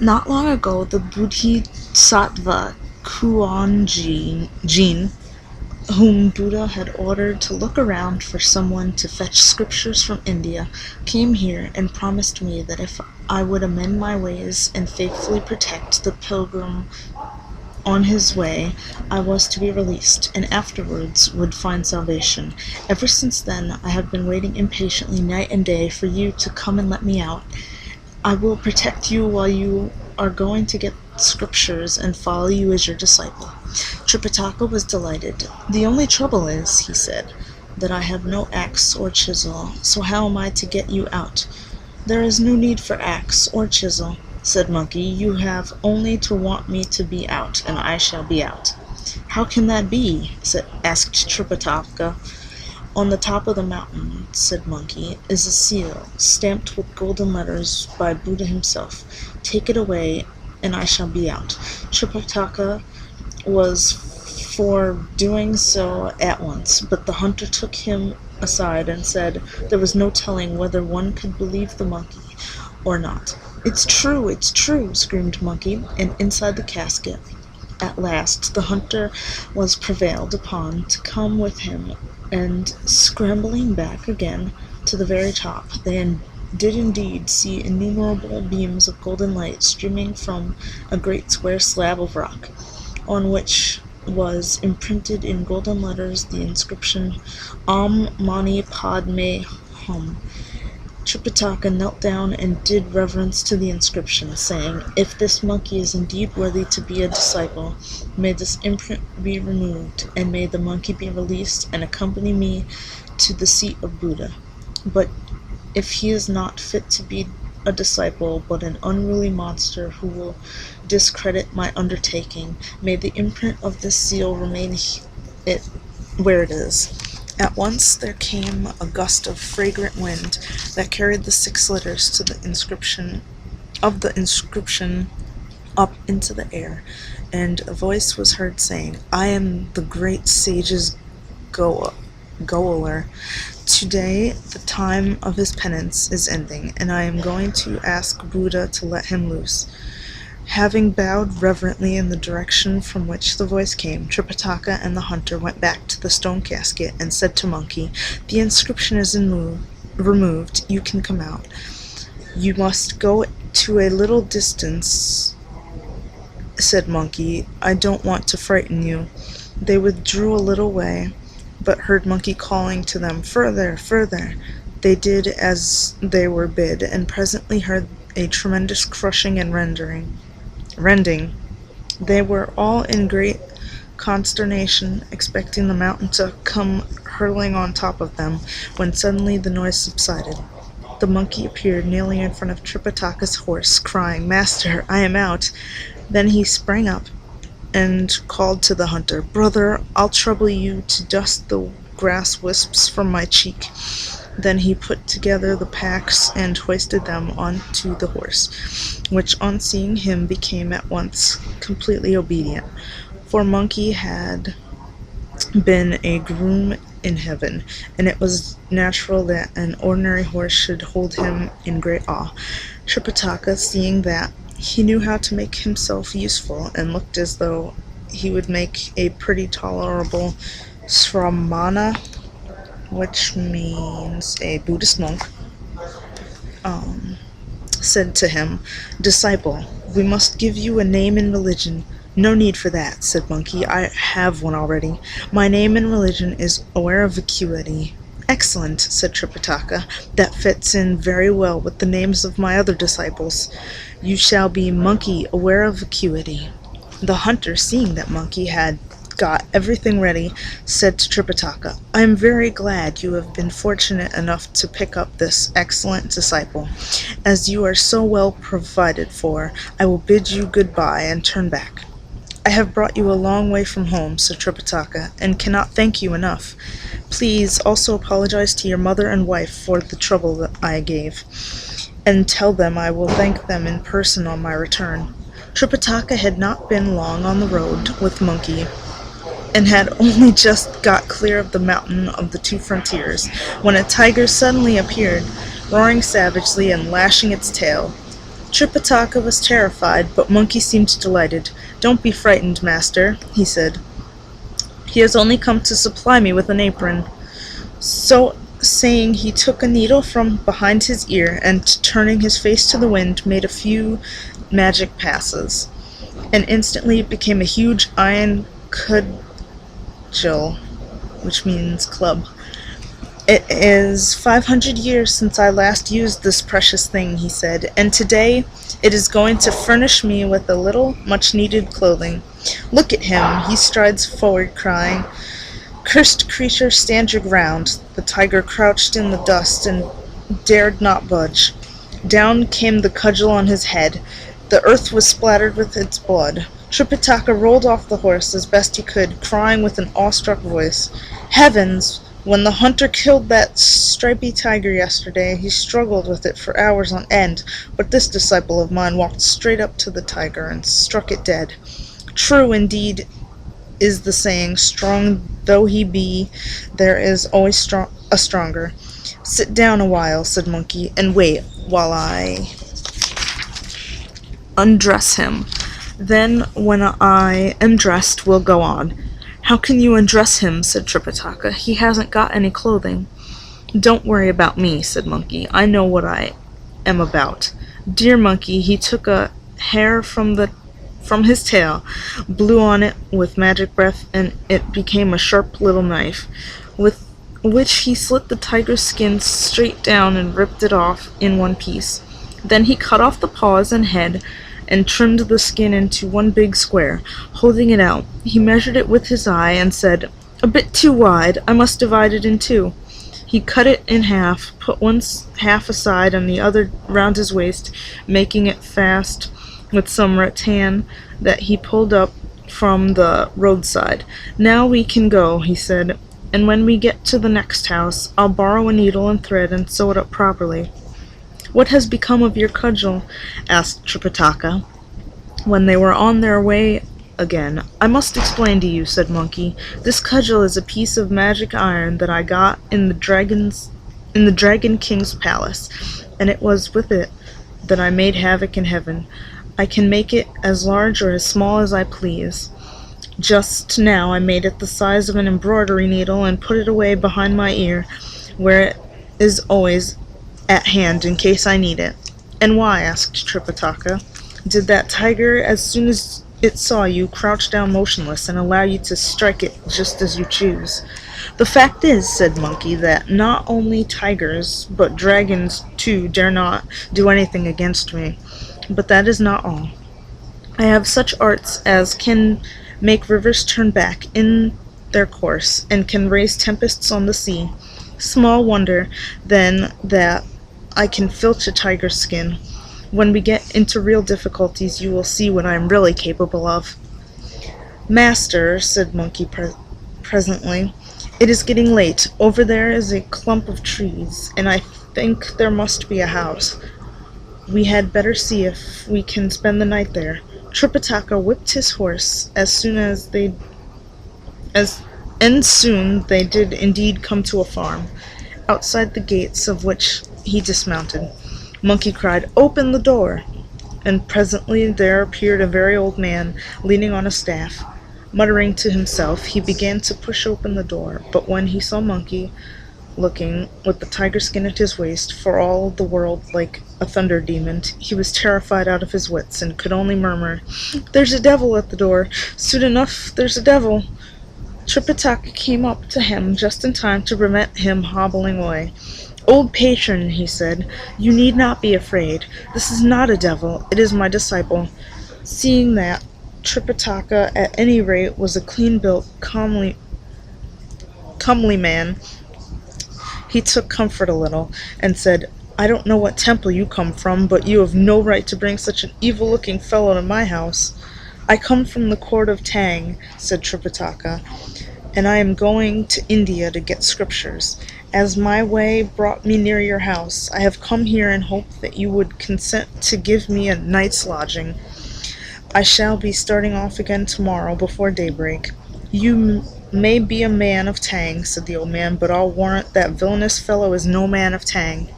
Not long ago, the Bodhisattva Kuan-Jin, whom Buddha had ordered to look around for someone to fetch scriptures from India, came here and promised me that if I would amend my ways and faithfully protect the pilgrim on his way, I was to be released, and afterwards would find salvation. Ever since then, I have been waiting impatiently night and day for you to come and let me out. I will protect you while you are going to get scriptures and follow you as your disciple. Tripitaka was delighted. The only trouble is, he said, that I have no axe or chisel, so how am I to get you out? There is no need for axe or chisel, said Monkey. You have only to want me to be out, and I shall be out. How can that be? Asked Tripitaka. On the top of the mountain, said Monkey, is a seal, stamped with golden letters by Buddha himself. Take it away, and I shall be out. Tripitaka was for doing so at once, but the hunter took him aside and said there was no telling whether one could believe the monkey or not. It's true, screamed Monkey, and inside the casket, at last, the hunter was prevailed upon to come with him, and scrambling back again to the very top, they did indeed see innumerable beams of golden light streaming from a great square slab of rock, on which was imprinted in golden letters the inscription Om Mani Padme Hum. Tripitaka knelt down and did reverence to the inscription, saying, "If this monkey is indeed worthy to be a disciple, may this imprint be removed, and may the monkey be released and accompany me to the seat of Buddha. But if he is not fit to be a disciple, but an unruly monster who will discredit my undertaking, may the imprint of this seal remain where it is." At once there came a gust of fragrant wind that carried the 6 letters to the inscription up into the air, and a voice was heard saying, "I am the great sage's gaoler. Today the time of his penance is ending, and I am going to ask Buddha to let him loose." Having bowed reverently in the direction from which the voice came, Tripitaka and the hunter went back to the stone casket and said to Monkey, "The inscription is removed. You can come out. You must go to a little distance," said Monkey. "I don't want to frighten you." They withdrew a little way, but heard Monkey calling to them, "Further, further." They did as they were bid, and presently heard a tremendous crushing and rending. They were all in great consternation, expecting the mountain to come hurling on top of them, when suddenly the noise subsided. The monkey appeared kneeling in front of Tripitaka's horse, crying, "Master, I am out." Then he sprang up and called to the hunter, "Brother, I'll trouble you to dust the grass wisps from my cheek." Then he put together the packs and hoisted them onto the horse, which on seeing him became at once completely obedient, for Monkey had been a groom in heaven, and it was natural that an ordinary horse should hold him in great awe. Tripitaka, seeing that, he knew how to make himself useful, and looked as though he would make a pretty tolerable sramana, which means a Buddhist monk, said to him, "Disciple, we must give you a name and religion." "No need for that," said Monkey. "I have one already. My name and religion is Aware of Vacuity." "Excellent," said Tripitaka. "That fits in very well with the names of my other disciples. You shall be Monkey Aware of Vacuity." The hunter, seeing that Monkey had got everything ready, said to Tripitaka, "I am very glad you have been fortunate enough to pick up this excellent disciple. As you are so well provided for, I will bid you good-bye and turn back." "I have brought you a long way from home," said Tripitaka, "and cannot thank you enough. Please also apologize to your mother and wife for the trouble that I gave, and tell them I will thank them in person on my return." Tripitaka had not been long on the road with Monkey, and had only just got clear of the mountain of the 2 frontiers, when a tiger suddenly appeared, roaring savagely and lashing its tail. Tripitaka was terrified, but Monkey seemed delighted. "Don't be frightened, master," he said. "He has only come to supply me with an apron." So saying, he took a needle from behind his ear, and turning his face to the wind, made a few magic passes, and instantly it became a huge iron cudgel, which means club. "It is 500 years since I last used this precious thing," he said, "and today it is going to furnish me with a little much-needed clothing. Look at him," he strides forward, crying, "Cursed creature, stand your ground." The tiger crouched in the dust and dared not budge. Down came the cudgel on his head. The earth was splattered with its blood. Tripitaka rolled off the horse as best he could, crying with an awestruck voice, "Heavens! When the hunter killed that stripy tiger yesterday, he struggled with it for hours on end, but this disciple of mine walked straight up to the tiger and struck it dead. True indeed is the saying, strong though he be, there is always a stronger. Sit down a while," said Monkey, "and wait while I undress him. Then, when I am dressed, we'll go on." "How can you undress him?" said Tripitaka. "He hasn't got any clothing." "Don't worry about me," said Monkey. "I know what I am about." Dear Monkey, he took a hair from his tail, blew on it with magic breath, and it became a sharp little knife, with which he slit the tiger's skin straight down and ripped it off in one piece. Then he cut off the paws and head, and trimmed the skin into one big square. Holding it out, he measured it with his eye, and said, "A bit too wide, I must divide it in two." He cut it in half, put one half aside and the other round his waist, making it fast with some rattan that he pulled up from the roadside. "Now we can go," he said, "and when we get to the next house, I'll borrow a needle and thread and sew it up properly." "What has become of your cudgel?" asked Tripitaka, when they were on their way again. "I must explain to you," said Monkey. "This cudgel is a piece of magic iron that I got in the Dragon King's palace, and it was with it that I made havoc in heaven. I can make it as large or as small as I please. Just now I made it the size of an embroidery needle and put it away behind my ear, where it is always at hand in case I need it." "And why," asked Tripitaka, "did that tiger, as soon as it saw you, crouch down motionless and allow you to strike it just as you choose?" "The fact is," said Monkey, "that not only tigers, but dragons too, dare not do anything against me. But that is not all. I have such arts as can make rivers turn back in their course, and can raise tempests on the sea. Small wonder, then, that I can filch a tiger's skin. When we get into real difficulties, you will see what I am really capable of." "Master," said Monkey presently, "it is getting late. Over there is a clump of trees, and I think there must be a house. We had better see if we can spend the night there." Tripitaka whipped his horse, and soon they did indeed come to a farm, outside the gates of which he dismounted. Monkey cried, "Open the door!" and presently there appeared a very old man, leaning on a staff. Muttering to himself, he began to push open the door, but when he saw Monkey, looking, with the tiger skin at his waist, for all the world like a thunder demon, he was terrified out of his wits, and could only murmur, "There's a devil at the door! Soon enough, there's a devil!" Tripitaka came up to him just in time to prevent him hobbling away. "Old patron," he said, "you need not be afraid. This is not a devil, it is my disciple." Seeing that Tripitaka at any rate was a clean-built, comely man, he took comfort a little, and said, "I don't know what temple you come from, but you have no right to bring such an evil-looking fellow to my house." "I come from the court of Tang," said Tripitaka, "and I am going to India to get scriptures. As my way brought me near your house, I have come here in hope that you would consent to give me a night's lodging. I shall be starting off again tomorrow before daybreak." "You may be a man of Tang," said the old man, "but I'll warrant that villainous fellow is no man of Tang."